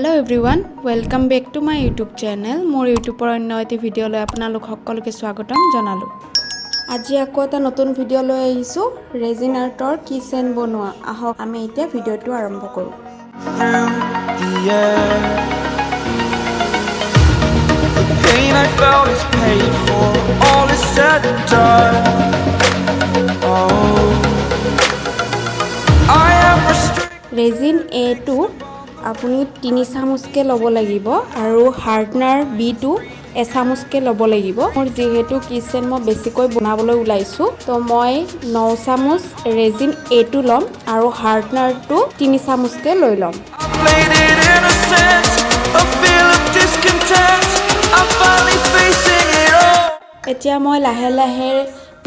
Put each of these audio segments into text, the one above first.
Hello everyone, welcome back to my YouTube channel. More YouTube অন্য এটি video লৈ আপোনালোক সকলোকে স্বাগতম জনালো। আজি আকৌ এটা নতুন ভিডিও লৈ আহিছো ৰেজিন আৰ্টৰ কিচেন বনোৱা। আহক আমি এতিয়া ভিডিওটো আৰম্ভ কৰো। Pain I felt is paid for, all is said and done. Oh, I am restricted. Resin A2 আপুনি 3 চামুচকে লব লাগিব আৰু হাৰ্ডনাৰ B2 1 চামুচকে লব লাগিব। মোৰ যেহেতু কিচেন মই বেছিকৈ বনাবলৈ উলাইছো তো মই 9 চামুচ ৰেজিন A2 লম আৰু হাৰ্ডনাৰটো 3 চামুচকে লৈ লম। এতিয়া মই লাহে লাহে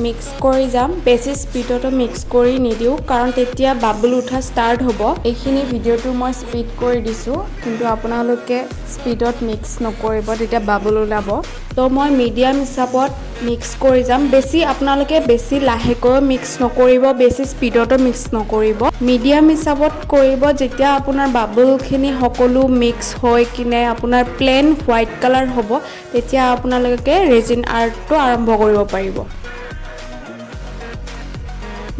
মিক্স কৰি যাম। বেছি স্পিডতো মিক্স কৰি নিদিও কাৰণ তেতিয়া বাবল উঠা স্টাৰ্ট হ'ব। এইখিনি ভিডিওটো মই স্পিড কৰি দিছো কিন্তু আপোনালোকে স্পিডত মিক্স নকৰিব তেতিয়া বাবল ওলাব। তো মই মিডিয়াম হিচাপত মিক্স কৰি যাম। বেছি আপোনালোকে বেছি লাহেকৈ মিক্স নকৰিব, বেছি স্পিডতো মিক্স নকৰিব। মিডিয়াম হিচাপত কৰিব যেতিয়া আপোনাৰ বাবলখিনি সকলো মিক্স হৈ কিনে আপোনাৰ প্লেন হোৱাইট কালাৰ হ'ব তেতিয়া আপোনালোকে ৰেজিন আৰ্টটো আৰম্ভ কৰিব পাৰিব।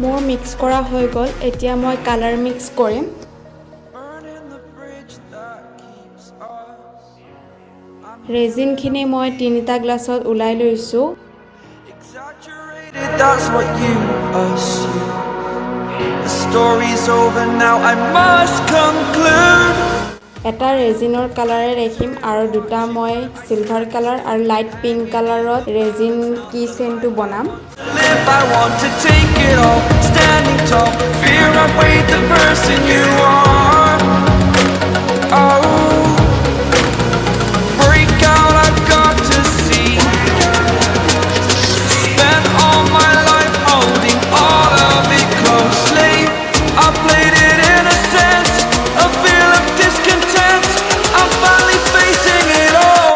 মোৰ মিক্স কৰা হৈ গ'ল। এতিয়া মই কালাৰ মিক্স কৰিম। ৰেজিনখিনি মই 3টা গ্লাছত উলাই লৈছো। That's what you assume. The story's over now, I must conclude. এটা ৰেজিনৰ কালাৰে ৰাখিম আৰু দুটা মই সিলভাৰ কালাৰ আৰু লাইট পিংক কালাৰত ৰেজিন কিচেনটো বনাম। I want to take it all, standing tall, fear I weighed the person you are. Oh, break out, I've got to see. Spent all my life holding all of it closely. I played it innocent, a feel of discontent. I'm finally facing it all.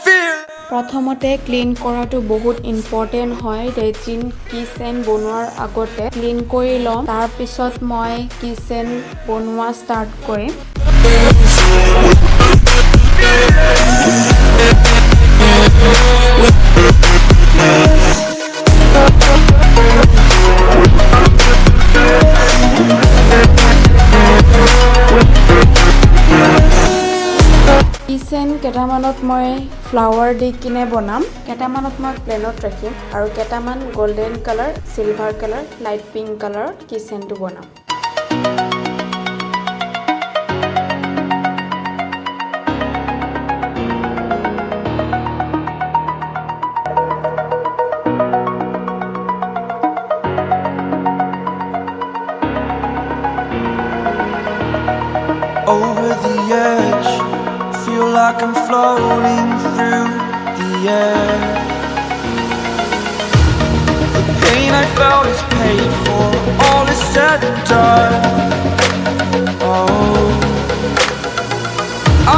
Fear. প্ৰথমতে clean কৰাটো বহুত important হয়। Resin kitchen বনোৱাৰ আগতে clean কৰি লম, তাৰ পিছত মই কিচেন বনোৱা ষ্টাৰ্ট কৰিম। কিচেন কেটামানত মই ফ্লাৱাৰ দি কিনে বনাম, কেটামানত মই প্লেনত ৰাখিম আৰু কেটামান golden colour, silver colour, light pink কালাৰত কিচেনটো বনাম। Over the edge, feel like I'm floating through the air. The pain I felt is paid for, all is said and done. Oh,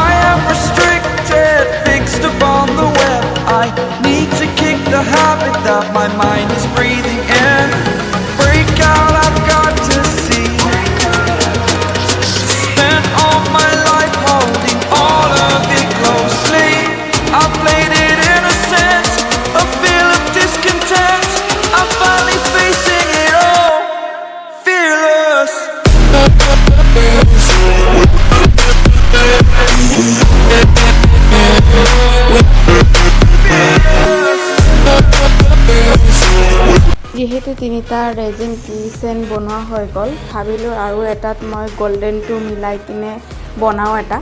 I am restricted, fixed upon the web. I need to kick the habit that my mind is breathing in. Break out, I've got to see. Spent all my life holding all of it closely. I played it innocent, a feel of discontent. I'm finally facing it all, fearless. যেহেতু 3টা resin kitchen বনোৱা হৈ গ'ল, ভাবিলো আৰু এটাত মই গোল্ডেনটো মিলাই কিনে বনাও এটা।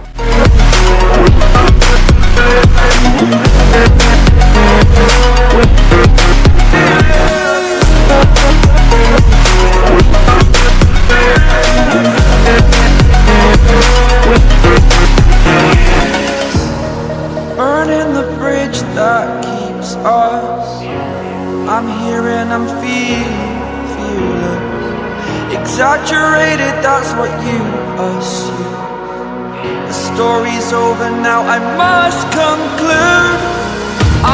Burning the bridge that keeps us. I'm here and I'm feeling fearless. Exaggerated, that's what you assume. The story's over now, I must conclude.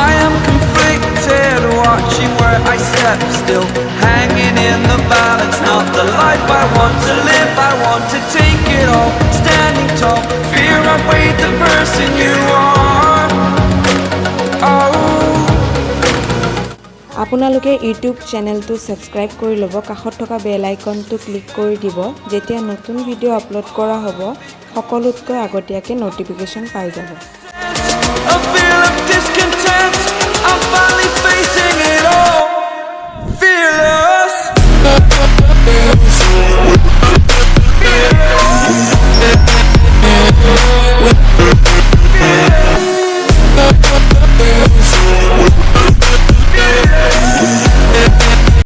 I am conflicted, watching where I step still, hanging in the balance. Not the life I want to live, I want to take it all, standing tall, fear I outweighed the person you are. Oh. আপোনালোকে YouTube চেনেলটো subscribe কৰি ল'ব কাষত থকা bell আইকনটো click কৰি দিব যেতিয়া নতুন ভিডিঅ' আপলোড কৰা হ'ব সকলোতকৈ আগতীয়াকৈ নটিফিকেশ্যন পাই যাব A feel of discontent. I'm finally